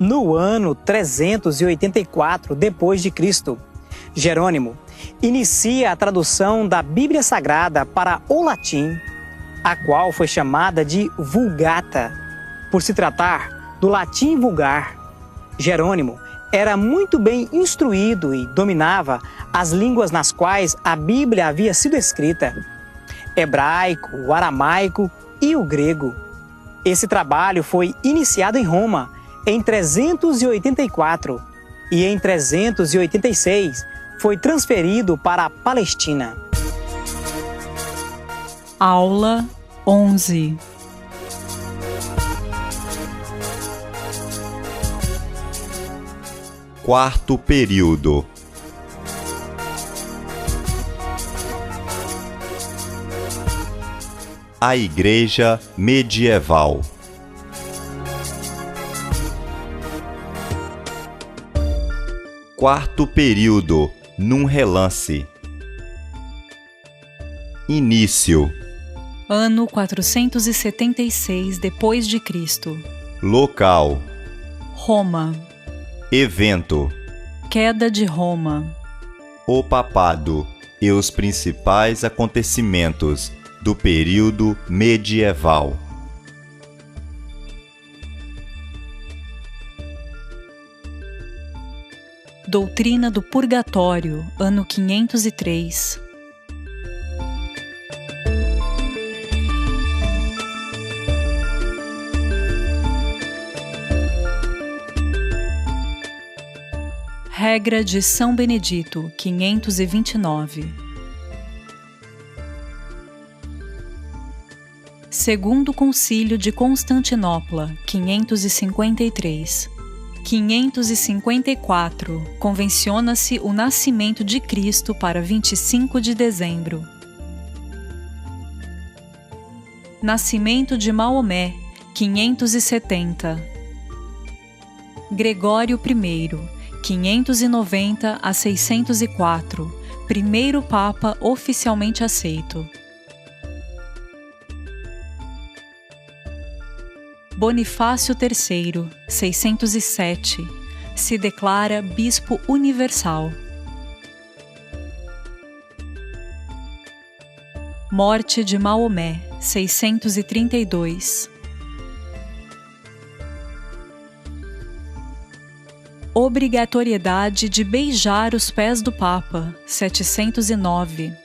no ano 384 d.C., Jerônimo inicia a tradução da Bíblia Sagrada para o latim, a qual foi chamada de Vulgata, por se tratar do latim vulgar. Jerônimo era muito bem instruído e dominava as línguas nas quais a Bíblia havia sido escrita: hebraico, o aramaico e o grego. Esse trabalho foi iniciado em Roma em 384 e em 386 foi transferido para a Palestina. Aula 11. Quarto período. A Igreja Medieval. Quarto período, num relance. Início. Ano 476 d.C. Local. Roma. Evento. Queda de Roma. O papado e os principais acontecimentos do período medieval. Doutrina do Purgatório, ano 503. Regra de São Benedito, 529. Segundo Concílio de Constantinopla, 553. 554. Convenciona-se o nascimento de Cristo para 25 de dezembro. Nascimento de Maomé, 570. Gregório I, 590 a 604, primeiro Papa oficialmente aceito. Bonifácio III, 607, se declara Bispo Universal. Morte de Maomé, 632. Obrigatoriedade de beijar os pés do Papa, 709.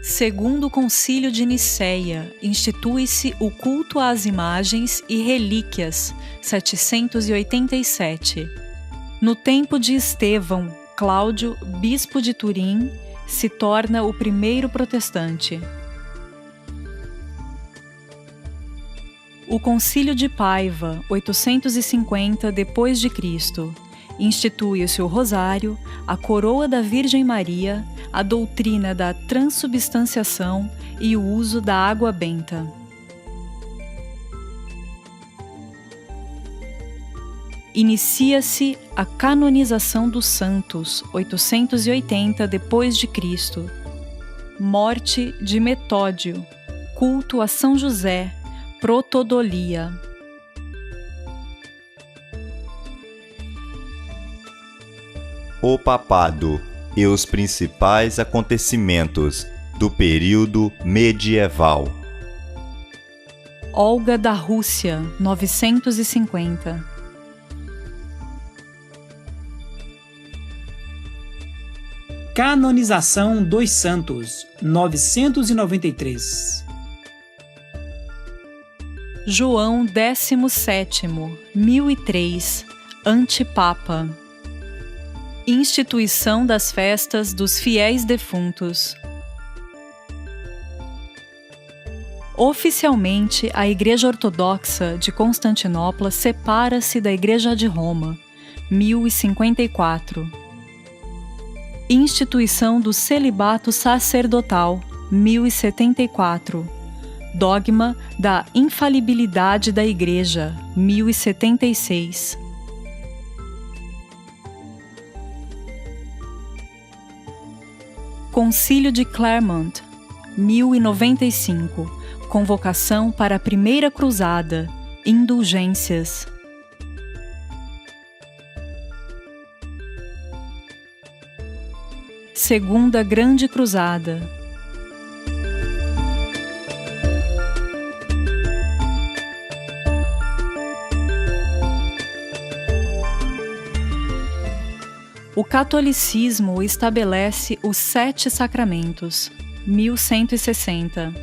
Segundo o Concílio de Nicéia, institui-se o culto às imagens e relíquias, 787. No tempo de Estevão, Cláudio, bispo de Turim, se torna o primeiro protestante. O Concílio de Paiva, 850 d.C., institui-se o Rosário, a coroa da Virgem Maria, a doutrina da transubstanciação e o uso da água benta. Inicia-se a canonização dos santos, 880 d.C. Morte de Metódio, culto a São José, protodolia. O papado e os principais acontecimentos do período medieval. Olga da Rússia, 950. Canonização dos Santos, 993. João XVII, 1003, Antipapa. Instituição das festas dos fiéis defuntos. Oficialmente, a Igreja Ortodoxa de Constantinopla separa-se da Igreja de Roma, 1054. Instituição do celibato sacerdotal, 1074. Dogma da infalibilidade da Igreja, 1076. Concílio de Clermont, 1095. Convocação para a Primeira Cruzada. Indulgências. Segunda Grande Cruzada. O catolicismo estabelece os 7 sacramentos. 1160.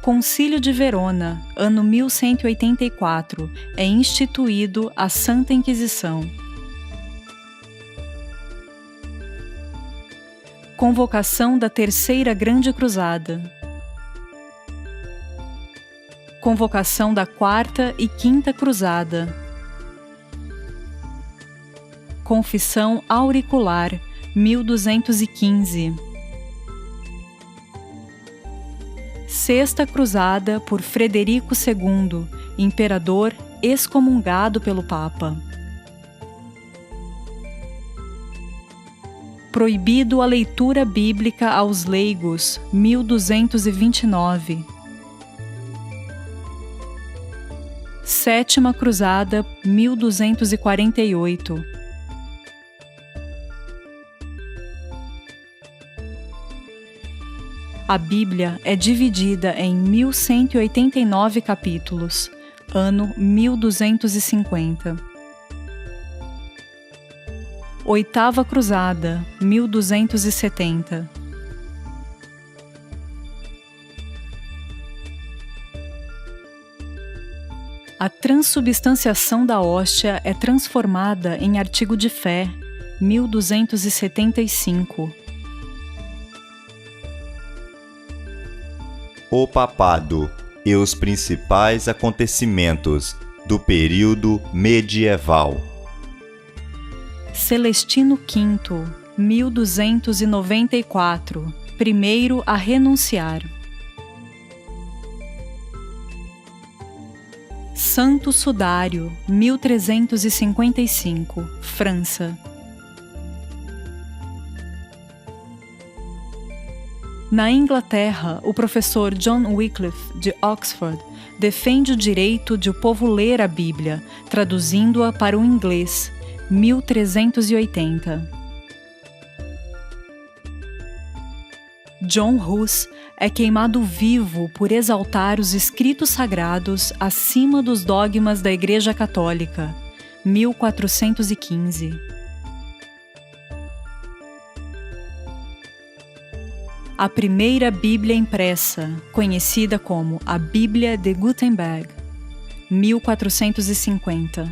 Concílio de Verona, ano 1184, é instituído a Santa Inquisição. Convocação da Terceira Grande Cruzada. Convocação da Quarta e Quinta Cruzada. Confissão Auricular, 1215. Sexta Cruzada por Frederico II, imperador excomungado pelo Papa. Proibido a leitura bíblica aos leigos, 1229. Sétima Cruzada, 1248. A Bíblia é dividida em 1189 capítulos, ano 1250. Oitava Cruzada, 1270. A transubstanciação da hóstia é transformada em artigo de fé, 1275. O Papado e os principais acontecimentos do período medieval. Celestino V, 1294, primeiro a renunciar. Santo Sudário, 1355, França. Na Inglaterra, o professor John Wycliffe, de Oxford, defende o direito de o povo ler a Bíblia, traduzindo-a para o inglês, 1380. John Hus é queimado vivo por exaltar os escritos sagrados acima dos dogmas da Igreja Católica, 1415. A primeira Bíblia impressa, conhecida como a Bíblia de Gutenberg, 1450.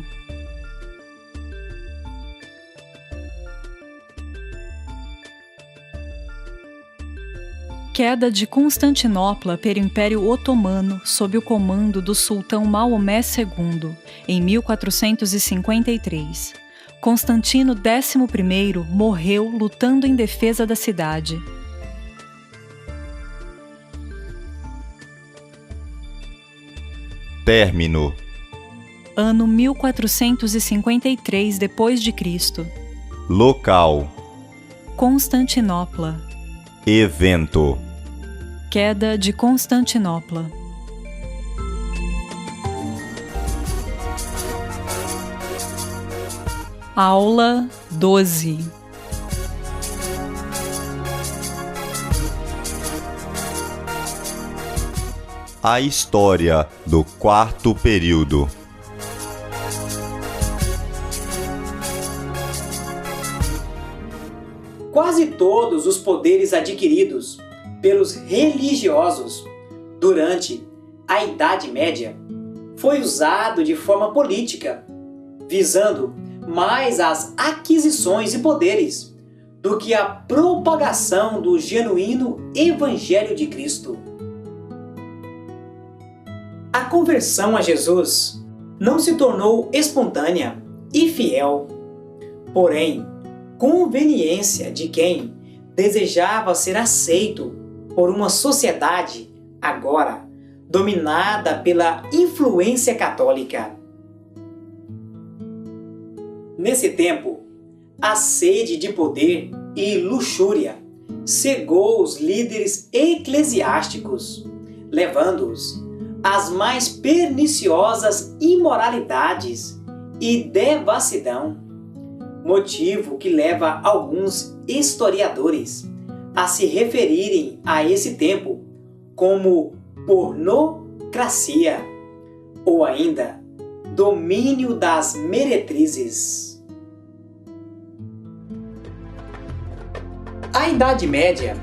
Queda de Constantinopla pelo Império Otomano sob o comando do sultão Maomé II, em 1453. Constantino XI morreu lutando em defesa da cidade. Término. Ano 1453 d.C. Local. Constantinopla. Evento. Queda de Constantinopla. Aula 12. A história do quarto período. Quase todos os poderes adquiridos pelos religiosos durante a Idade Média foi usado de forma política, visando mais as aquisições e poderes do que a propagação do genuíno Evangelho de Cristo. A conversão a Jesus não se tornou espontânea e fiel, porém, conveniência de quem desejava ser aceito por uma sociedade agora dominada pela influência católica. Nesse tempo, a sede de poder e luxúria cegou os líderes eclesiásticos, levando-os às mais perniciosas imoralidades e devassidão, motivo que leva alguns historiadores a se referirem a esse tempo como pornocracia ou ainda domínio das meretrizes. A Idade Média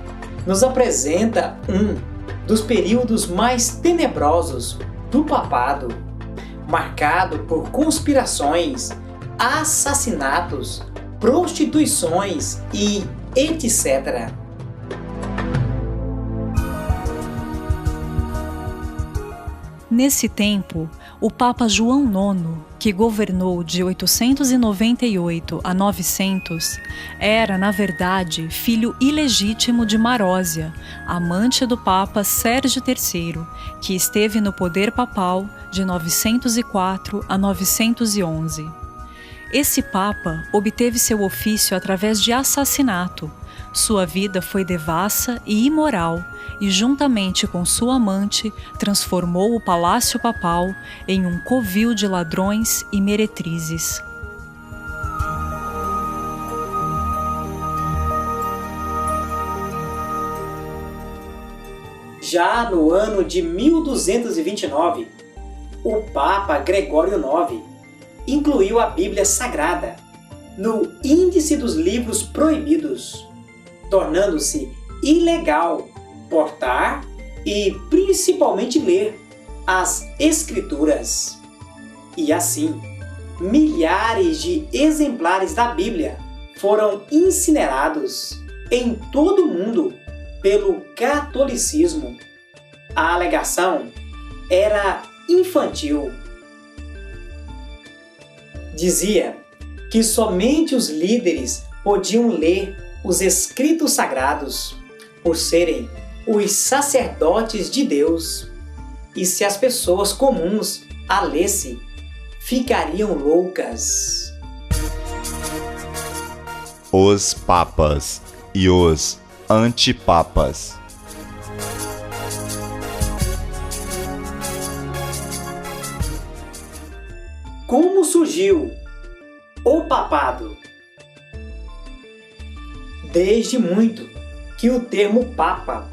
nos apresenta um dos períodos mais tenebrosos do papado, marcado por conspirações, assassinatos, prostituições e etc. Nesse tempo, o Papa João IX, que governou de 898 a 900, era, na verdade, filho ilegítimo de Marósia, amante do Papa Sérgio III, que esteve no poder papal de 904 a 911. Esse Papa obteve seu ofício através de assassinato. Sua vida foi devassa e imoral, e juntamente com sua amante, transformou o Palácio Papal em um covil de ladrões e meretrizes. Já no ano de 1229, o Papa Gregório IX incluiu a Bíblia Sagrada no Índice dos Livros Proibidos, tornando-se ilegal portar e principalmente ler as Escrituras. E assim, milhares de exemplares da Bíblia foram incinerados em todo o mundo pelo catolicismo. A alegação era infantil. Dizia que somente os líderes podiam ler os escritos sagrados, por serem os sacerdotes de Deus, e se as pessoas comuns a lessem, ficariam loucas. Os papas e os antipapas. Como surgiu o papado? Desde muito que o termo papa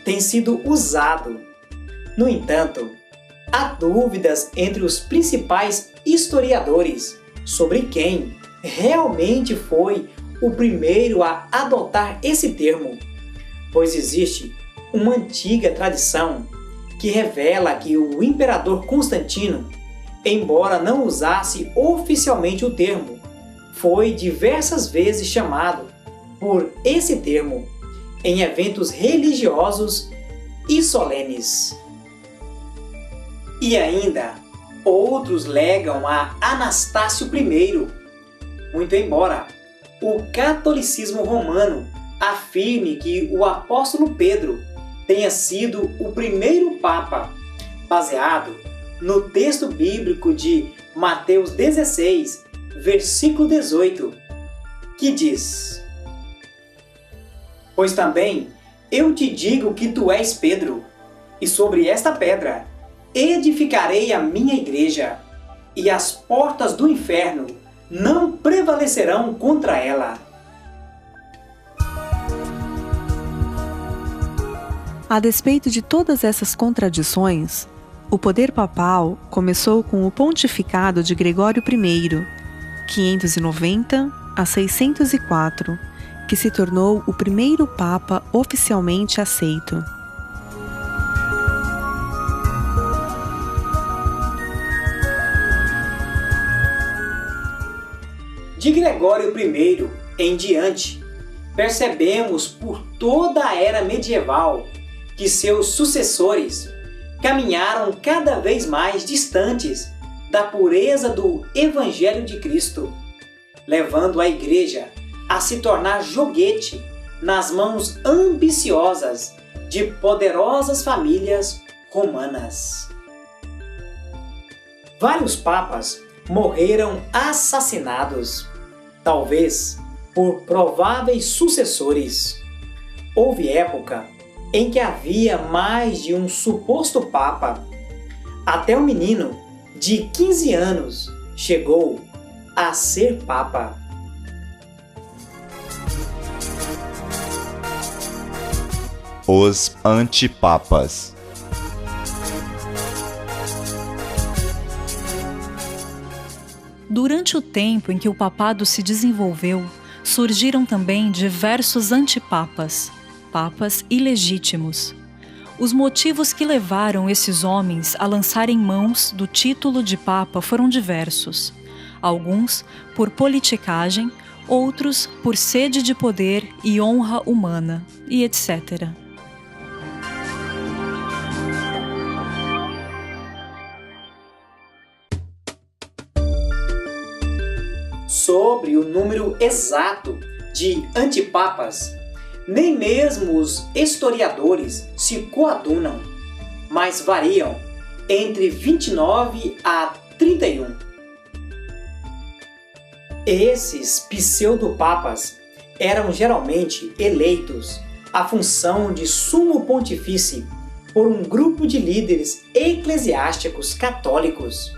tem sido usado. No entanto, há dúvidas entre os principais historiadores sobre quem realmente foi o primeiro a adotar esse termo, pois existe uma antiga tradição que revela que o imperador Constantino, embora não usasse oficialmente o termo, foi diversas vezes chamado por esse termo em eventos religiosos e solenes. E ainda, outros legam a Anastácio I, muito embora o catolicismo romano afirme que o apóstolo Pedro tenha sido o primeiro papa, baseado no texto bíblico de Mateus 16, versículo 18, que diz: Pois também eu te digo que tu és Pedro, e sobre esta pedra edificarei a minha igreja, e as portas do inferno não prevalecerão contra ela. A despeito de todas essas contradições, o poder papal começou com o pontificado de Gregório I, 590 a 604, que se tornou o primeiro papa oficialmente aceito. De Gregório I em diante, percebemos por toda a era medieval que seus sucessores caminharam cada vez mais distantes da pureza do Evangelho de Cristo, levando a Igreja a se tornar joguete nas mãos ambiciosas de poderosas famílias romanas. Vários papas morreram assassinados, talvez por prováveis sucessores. Houve época em que havia mais de um suposto papa. Até um menino de 15 anos chegou a ser papa. Os antipapas. Durante o tempo em que o papado se desenvolveu, surgiram também diversos antipapas, papas ilegítimos. Os motivos que levaram esses homens a lançarem mãos do título de papa foram diversos. Alguns por politicagem, outros por sede de poder e honra humana, e etc. Sobre o número exato de antipapas, nem mesmo os historiadores se coadunam, mas variam entre 29 a 31. Esses pseudopapas eram geralmente eleitos à função de sumo pontífice por um grupo de líderes eclesiásticos católicos,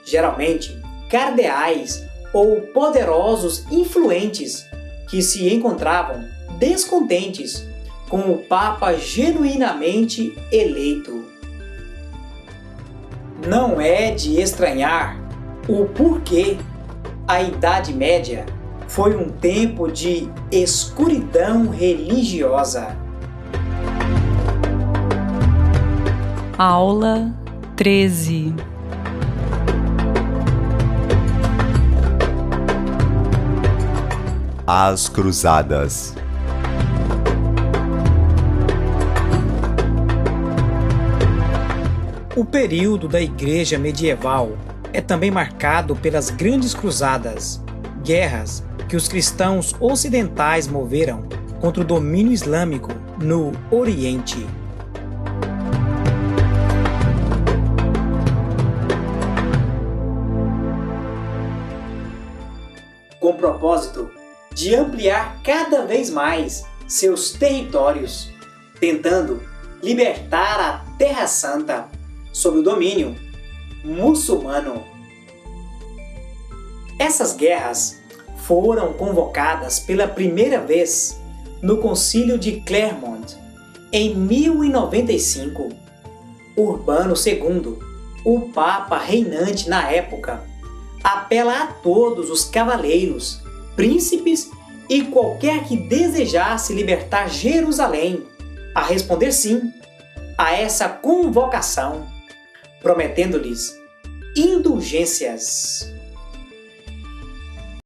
geralmente cardeais ou poderosos influentes que se encontravam descontentes com o Papa genuinamente eleito. Não é de estranhar o porquê a Idade Média foi um tempo de escuridão religiosa. Aula 13. As Cruzadas. O período da Igreja medieval é também marcado pelas grandes cruzadas, guerras que os cristãos ocidentais moveram contra o domínio islâmico no Oriente. Com o propósito de ampliar cada vez mais seus territórios, tentando libertar a Terra Santa sob o domínio muçulmano. Essas guerras foram convocadas pela primeira vez no Concílio de Clermont, em 1095. Urbano II, o Papa reinante na época, apela a todos os cavaleiros, príncipes e qualquer que desejasse libertar Jerusalém a responder sim a essa convocação, prometendo-lhes indulgências.